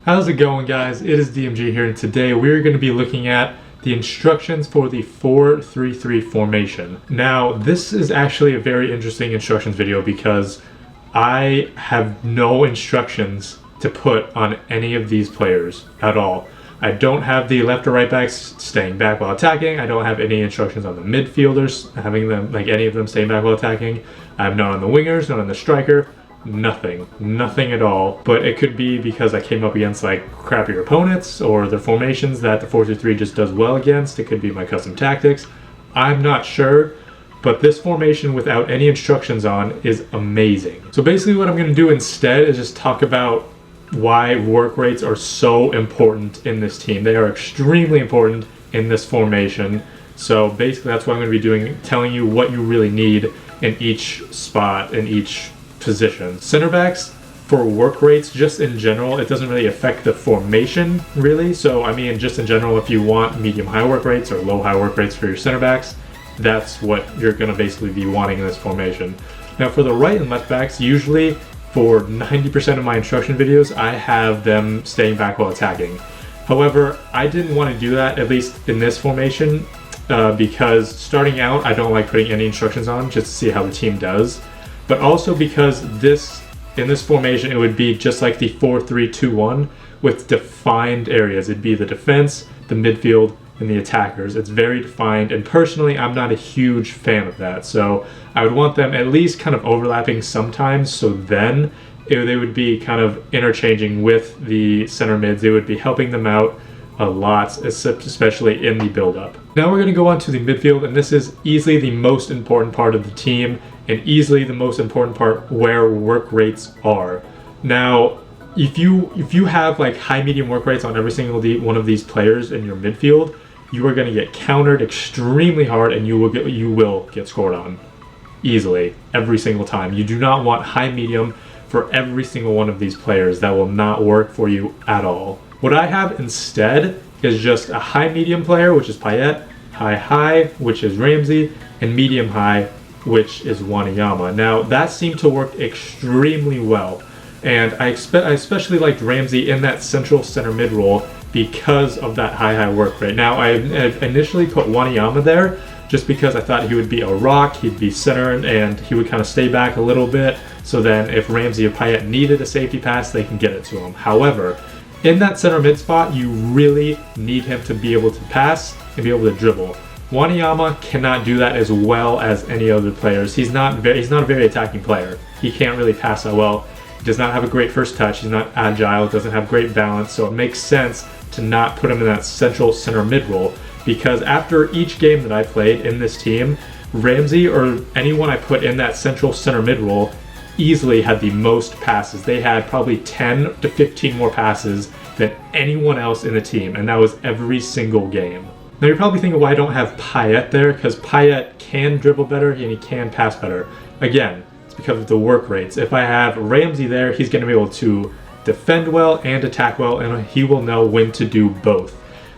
How's it going, guys? It is DMG here, and today we're going to be looking at the instructions for the 4-3-3 formation. Now, this is actually a very interesting instructions video because I have no instructions to put on any of these players at all. I don't have the left or right backs staying back while attacking. I don't have any instructions on the midfielders, having them, like any of them staying back while attacking. I have none on the wingers, none on the striker. Nothing at all. But it could be because I came up against like crappier opponents or the formations that the 4-3-3 just does well against. It could be my custom tactics. I'm not sure, but this formation without any instructions on is amazing. So basically what I'm going to do instead is just talk about why work rates are so important in this team. They are extremely important in this formation. So basically that's what I'm going to be doing, telling you what you really need in each spot, in each position. Center backs for work rates, just in general, it doesn't really affect the formation really. So I mean, just in general, if you want medium high work rates or low high work rates for your center backs, that's what you're going to basically be wanting in this formation. Now for the right and left backs, usually for 90% of my instruction videos, I have them staying back while attacking. However, I didn't want to do that, at least in this formation, because starting out, I don't like putting any instructions on just to see how the team does. But also because in this formation, it would be just like the 4-3-2-1 with defined areas. It'd be the defense, the midfield, and the attackers. It's very defined, and personally, I'm not a huge fan of that. So I would want them at least kind of overlapping sometimes, so then they would be kind of interchanging with the center mids. They would be helping them out a lot, especially in the build-up. Now we're going to go on to the midfield, and this is easily the most important part of the team, and easily the most important part where work rates are. Now, if you have like high medium work rates on every single one of these players in your midfield, you are going to get countered extremely hard, and you will get scored on easily every single time. You do not want high medium for every single one of these players. That will not work for you at all. What I have instead is just a high medium player, which is Payet, high, which is Ramsey, and medium high, which is Wanyama. Now that seemed to work extremely well, and I especially liked Ramsey in that central center mid role because of that high work rate. Now I initially put Wanyama there just because I thought he would be a rock, he'd be center, and he would kind of stay back a little bit, so then if Ramsey or Payet needed a safety pass, they can get it to him. However, in that center mid spot, you really need him to be able to pass and be able to dribble. Wanyama cannot do that as well as any other players. He's not a very attacking player. He can't really pass that well. He does not have a great first touch. He's not agile. Doesn't have great balance. So it makes sense to not put him in that central center mid role, because after each game that I played in this team, Ramsey or anyone I put in that central center mid role easily had the most passes. They had probably 10 to 15 more passes than anyone else in the team, and that was every single game. Now you're probably thinking, why I don't have Payet there, because Payet can dribble better and he can pass better. Again, it's because of the work rates. If I have Ramsey there, he's going to be able to defend well and attack well, and he will know when to do both.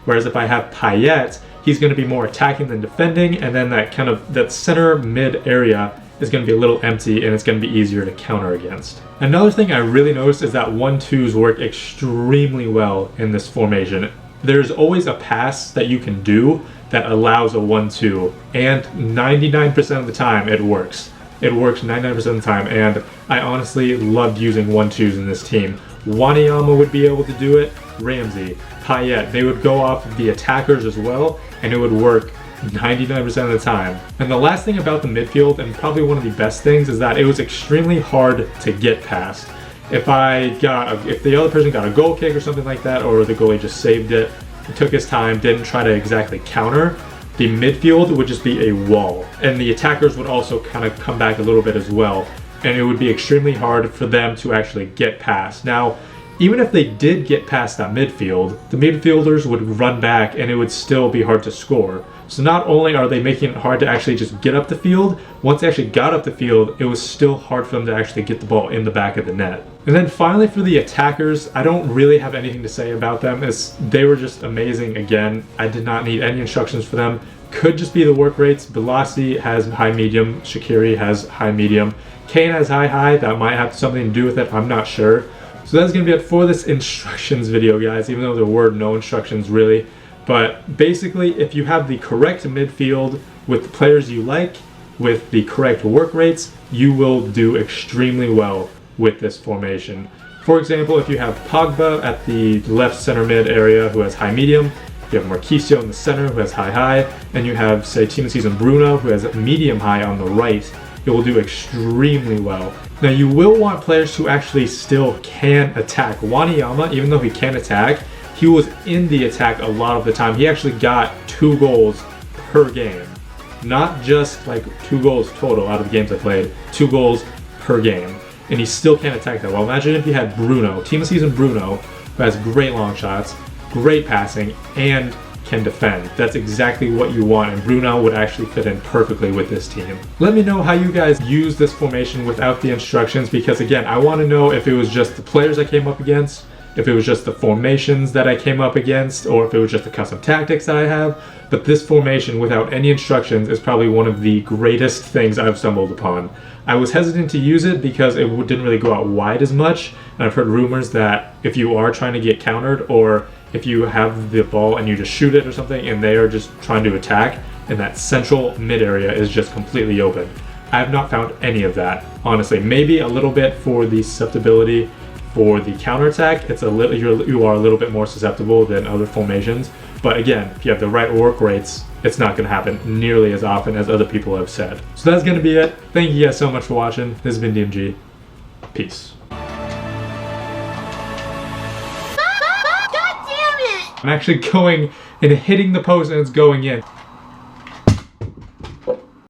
Whereas if I have Payet, he's going to be more attacking than defending, and then that center mid area is going to be a little empty, and it's going to be easier to counter against. Another thing I really noticed is that 1-2s work extremely well in this formation. There's always a pass that you can do that allows a 1-2, and 99% of the time it works. It works 99% of the time, and I honestly loved using 1-2s in this team. Wanyama would be able to do it, Ramsey, Payet, they would go off of the attackers as well, and it would work 99% of the time. And the last thing about the midfield, and probably one of the best things, is that it was extremely hard to get past. If the other person got a goal kick or something like that, or the goalie just saved it, took his time, didn't try to exactly counter, the midfield would just be a wall. And the attackers would also kind of come back a little bit as well. And it would be extremely hard for them to actually get past. Now, even if they did get past that midfield, the midfielders would run back and it would still be hard to score. So not only are they making it hard to actually just get up the field, once they actually got up the field, it was still hard for them to actually get the ball in the back of the net. And then finally for the attackers, I don't really have anything to say about them. They were just amazing again. I did not need any instructions for them. Could just be the work rates. Velocity has high medium, Shaqiri has high medium, Kane has high, that might have something to do with it, I'm not sure. So that's going to be it for this instructions video, guys, even though there were no instructions really. But basically, if you have the correct midfield with the players you like, with the correct work rates, you will do extremely well with this formation. For example, if you have Pogba at the left center mid area who has high medium, you have Marquisio in the center who has high high, and you have, say, Team of the Season Bruno who has medium high on the right, it will do extremely well. Now you will want players who actually still can attack. Wanyama, even though he can attack, he was in the attack a lot of the time. He actually got 2 goals per game. Not just like 2 goals total out of the games I played, 2 goals per game. And he still can't attack that well. Imagine if you had Bruno, Team of the Season Bruno, who has great long shots, great passing, and can defend. That's exactly what you want, and Bruno would actually fit in perfectly with this team. Let me know how you guys use this formation without the instructions, because again, I want to know if it was just the players I came up against, if it was just the formations that I came up against, or if it was just the custom tactics that I have. But this formation without any instructions is probably one of the greatest things I've stumbled upon. I was hesitant to use it because it didn't really go out wide as much, and I've heard rumors that if you are trying to get countered, or if you have the ball and you just shoot it or something and they are just trying to attack, and that central mid area is just completely open. I have not found any of that, honestly. Maybe a little bit for the susceptibility for the counterattack. It's a little, you are a little bit more susceptible than other formations. But again, if you have the right work rates, it's not going to happen nearly as often as other people have said. So that's going to be it. Thank you guys so much for watching. This has been DMG. Peace. I'm actually going and hitting the post and it's going in.